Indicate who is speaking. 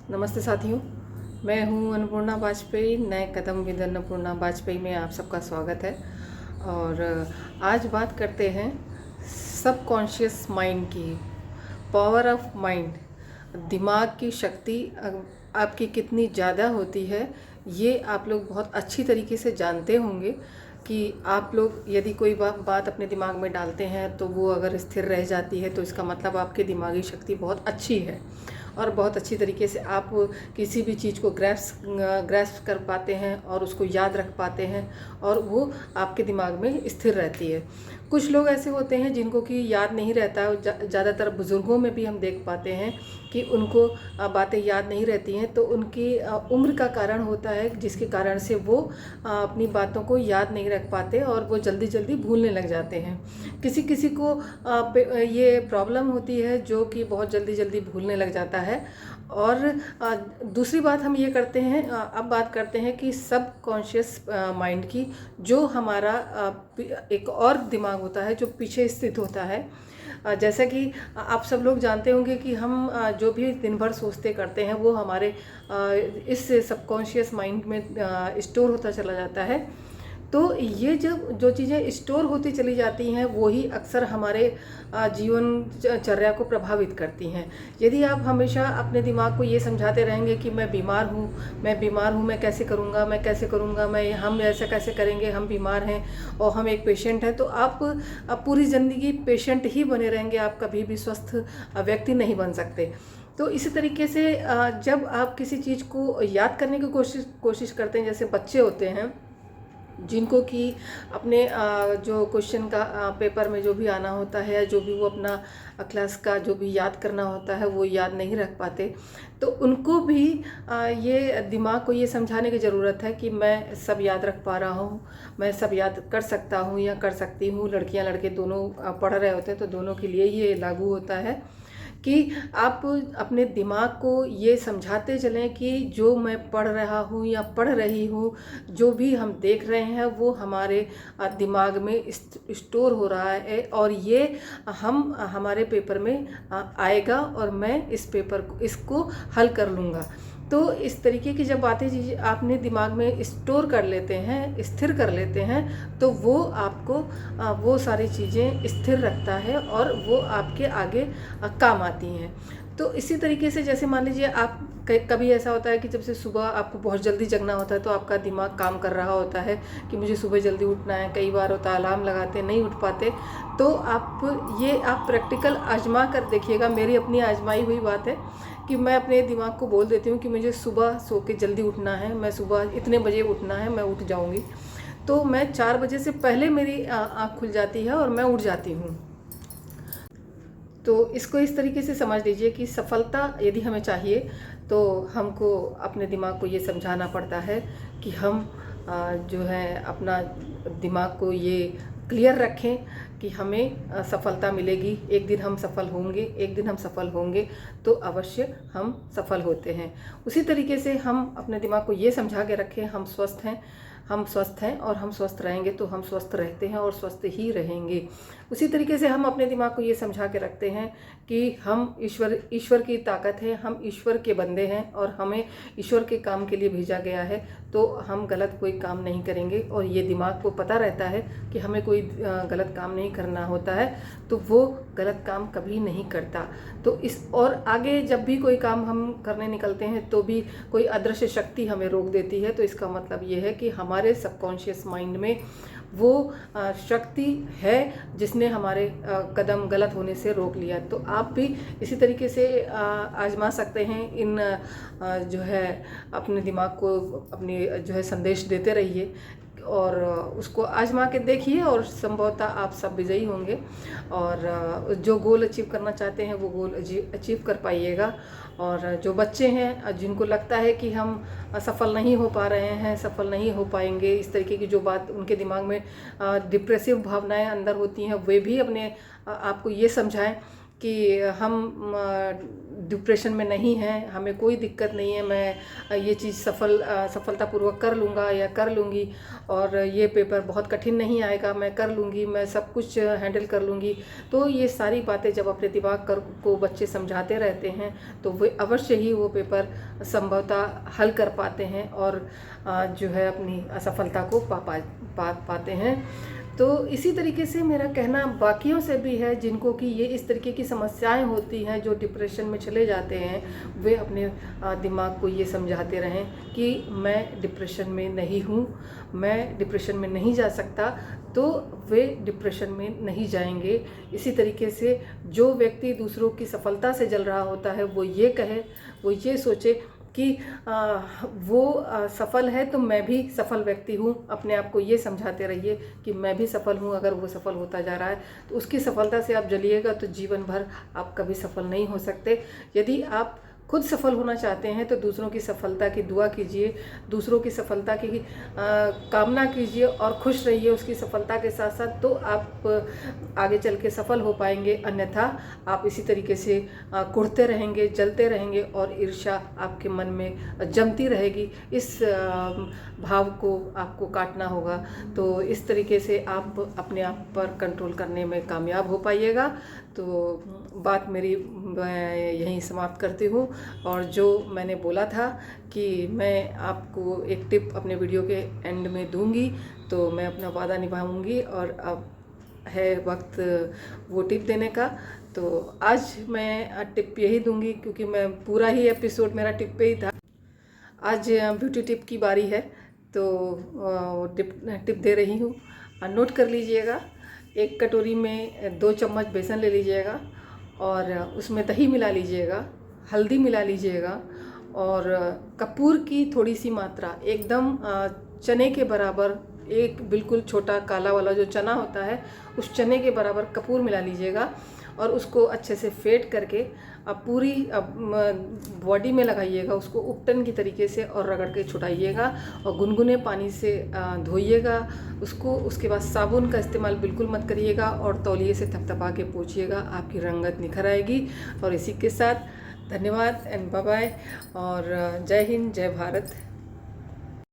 Speaker 1: नमस्ते साथियों, मैं हूं अन्नपूर्णा वाजपेयी। नए कदम विद अन्नपूर्णा वाजपेयी में आप सबका स्वागत है। और आज बात करते हैं सबकॉन्शियस माइंड की, पावर ऑफ माइंड। दिमाग की शक्ति आपकी कितनी ज़्यादा होती है, ये आप लोग बहुत अच्छी तरीके से जानते होंगे कि आप लोग यदि कोई बात अपने दिमाग में डालते हैं तो वो अगर स्थिर रह जाती है तो इसका मतलब आपकी दिमागी शक्ति बहुत अच्छी है और बहुत अच्छी तरीके से आप किसी भी चीज़ को ग्रैस्प कर पाते हैं और उसको याद रख पाते हैं और वो आपके दिमाग में स्थिर रहती है। कुछ लोग ऐसे होते हैं जिनको कि याद नहीं रहता। ज़्यादातर बुज़ुर्गों में भी हम देख पाते हैं कि उनको बातें याद नहीं रहती हैं, तो उनकी उम्र का कारण होता है जिसके कारण से वो अपनी बातों को याद नहीं रख पाते और वो जल्दी जल्दी भूलने लग जाते हैं। किसी किसी को ये प्रॉब्लम होती है जो कि बहुत जल्दी जल्दी भूलने लग जाता है। और दूसरी बात हम ये करते हैं, अब बात करते हैं कि सब कॉन्शियस माइंड की, जो हमारा एक और दिमाग होता है जो पीछे स्थित होता है। जैसा कि आप सब लोग जानते होंगे कि हम जो भी दिन भर सोचते करते हैं वो हमारे इस सबकॉन्शियस माइंड में स्टोर होता चला जाता है। तो ये जब जो चीज़ें स्टोर होती चली जाती हैं वो ही अक्सर हमारे चर्या को प्रभावित करती हैं। यदि आप हमेशा अपने दिमाग को ये समझाते रहेंगे कि मैं बीमार हूँ, मैं बीमार हूँ, मैं कैसे करूँगा, मैं कैसे करूँगा, मैं हम ऐसा कैसे करेंगे, हम बीमार हैं और हम एक पेशेंट हैं, तो आप पूरी ज़िंदगी पेशेंट ही बने रहेंगे। आप कभी भी स्वस्थ व्यक्ति नहीं बन सकते। तो इसी तरीके से जब आप किसी चीज़ को याद करने की कोशिश करते हैं, जैसे बच्चे होते हैं जिनको कि अपने जो क्वेश्चन का पेपर में जो भी आना होता है, जो भी वो अपना क्लास का जो भी याद करना होता है वो याद नहीं रख पाते, तो उनको भी ये दिमाग को ये समझाने की ज़रूरत है कि मैं सब याद रख पा रहा हूँ, मैं सब याद कर सकता हूँ या कर सकती हूँ। लड़कियाँ लड़के दोनों पढ़ रहे होते हैं तो दोनों के लिए ये लागू होता है कि आप अपने दिमाग को ये समझाते चलें कि जो मैं पढ़ रहा हूँ या पढ़ रही हूँ, जो भी हम देख रहे हैं वो हमारे दिमाग में स्टोर हो रहा है और ये हम हमारे पेपर में आएगा और मैं इस पेपर को इसको हल कर लूँगा। तो इस तरीके की जब बातें चीज़ें आपने दिमाग में स्टोर कर लेते हैं, स्थिर कर लेते हैं, तो वो आपको वो सारी चीज़ें स्थिर रखता है और वो आपके आगे काम आती हैं। तो इसी तरीके से जैसे मान लीजिए आप कभी ऐसा होता है कि जब से सुबह आपको बहुत जल्दी जगना होता है तो आपका दिमाग काम कर रहा होता है कि मुझे सुबह जल्दी उठना है। कई बार होता है अलार्म लगाते नहीं उठ पाते, तो आप प्रैक्टिकल आजमा कर देखिएगा। मेरी अपनी आजमाई हुई बात है कि मैं अपने दिमाग को बोल देती हूँ कि मुझे सुबह सो के जल्दी उठना है, मैं सुबह इतने बजे उठना है, मैं उठ जाऊँगी। तो मैं 4 बजे से पहले मेरी आँख खुल जाती है और मैं उठ जाती हूँ। तो इसको इस तरीके से समझ लीजिए कि सफलता यदि हमें चाहिए तो हमको अपने दिमाग को ये समझाना पड़ता है कि हम जो है अपना दिमाग को ये क्लियर रखें कि हमें सफलता मिलेगी। एक दिन हम सफल होंगे, एक दिन हम सफल होंगे, तो अवश्य हम सफल होते हैं। उसी तरीके से हम अपने दिमाग को ये समझा के रखें हम स्वस्थ हैं, हम स्वस्थ हैं और हम स्वस्थ रहेंगे तो हम स्वस्थ रहते हैं और स्वस्थ ही रहेंगे। उसी तरीके से हम अपने दिमाग को ये समझा के रखते हैं कि हम ईश्वर की ताकत है, हम ईश्वर के बंदे हैं और हमें ईश्वर के काम के लिए भेजा गया है, तो हम गलत कोई काम नहीं करेंगे। और ये दिमाग को पता रहता है कि हमें कोई गलत काम नहीं करना होता है, तो वो गलत काम कभी नहीं करता। तो इस और आगे जब भी कोई काम हम करने निकलते हैं तो भी कोई अदृश्य शक्ति हमें रोक देती है, तो इसका मतलब ये है कि हमारे सबकॉन्शियस माइंड में वो शक्ति है जिसने हमारे कदम गलत होने से रोक लिया। तो आप भी इसी तरीके से आजमा सकते हैं। इन जो है अपने दिमाग को अपनी जो है संदेश देते रहिए और उसको आजमा के देखिए और संभवतः आप सब विजयी होंगे और जो गोल अचीव करना चाहते हैं वो गोल अचीव कर पाइएगा। और जो बच्चे हैं जिनको लगता है कि हम सफल नहीं हो पा रहे हैं, सफल नहीं हो पाएंगे, इस तरीके की जो बात उनके दिमाग में डिप्रेसिव भावनाएं अंदर होती हैं, वे भी अपने आपको ये समझाएं कि हम डिप्रेशन में नहीं हैं, हमें कोई दिक्कत नहीं है, मैं ये चीज़ सफलतापूर्वक कर लूँगा या कर लूँगी, और ये पेपर बहुत कठिन नहीं आएगा, मैं कर लूँगी, मैं सब कुछ हैंडल कर लूँगी। तो ये सारी बातें जब अपने दिमाग को बच्चे समझाते रहते हैं तो वे अवश्य ही वो पेपर संभवतः हल कर पाते हैं और जो है अपनी असफलता को पाते हैं। तो इसी तरीके से मेरा कहना बाकियों से भी है, जिनको कि ये इस तरीके की समस्याएं होती हैं, जो डिप्रेशन में चले जाते हैं, वे अपने दिमाग को ये समझाते रहें कि मैं डिप्रेशन में नहीं हूँ, मैं डिप्रेशन में नहीं जा सकता, तो वे डिप्रेशन में नहीं जाएंगे। इसी तरीके से जो व्यक्ति दूसरों की सफलता से जल रहा होता है वो ये कहे, वो ये सोचे कि वो सफल है तो मैं भी सफल व्यक्ति हूँ। अपने आप को ये समझाते रहिए कि मैं भी सफल हूँ। अगर वो सफल होता जा रहा है तो उसकी सफलता से आप जलिएगा तो जीवन भर आप कभी सफल नहीं हो सकते। यदि आप खुद सफल होना चाहते हैं तो दूसरों की सफलता की दुआ कीजिए, दूसरों की सफलता की कामना कीजिए और खुश रहिए उसकी सफलता के साथ साथ, तो आप आगे चल के सफल हो पाएंगे। अन्यथा आप इसी तरीके से कुढ़ते रहेंगे, जलते रहेंगे और ईर्ष्या आपके मन में जमती रहेगी। इस भाव को आपको काटना होगा। तो इस तरीके से आप अपने आप पर कंट्रोल करने में कामयाब हो पाइएगा। तो बात मेरी मैं यहीं समाप्त करती हूँ। और जो मैंने बोला था कि मैं आपको एक टिप अपने वीडियो के एंड में दूंगी, तो मैं अपना वादा निभाऊंगी और अब है वक्त वो टिप देने का। तो आज मैं टिप यही दूंगी, क्योंकि मैं पूरा ही एपिसोड मेरा टिप पे ही था। आज ब्यूटी टिप की बारी है, तो टिप दे रही हूँ, नोट कर लीजिएगा। एक कटोरी में 2 चम्मच बेसन ले लीजिएगा और उसमें दही मिला लीजिएगा, हल्दी मिला लीजिएगा और कपूर की थोड़ी सी मात्रा, एकदम चने के बराबर, एक बिल्कुल छोटा काला वाला जो चना होता है उस चने के बराबर कपूर मिला लीजिएगा और उसको अच्छे से फेंट करके पूरी बॉडी में लगाइएगा, उसको उपटन की तरीके से और रगड़ के छुटाइएगा और गुनगुने पानी से धोइएगा उसको। उसके बाद साबुन का इस्तेमाल बिल्कुल मत करिएगा और तौलिए से थपथपा के पोंछिएगा, आपकी रंगत निखर आएगी। और इसी के साथ धन्यवाद एंड बाय बाय और जय हिंद, जय भारत।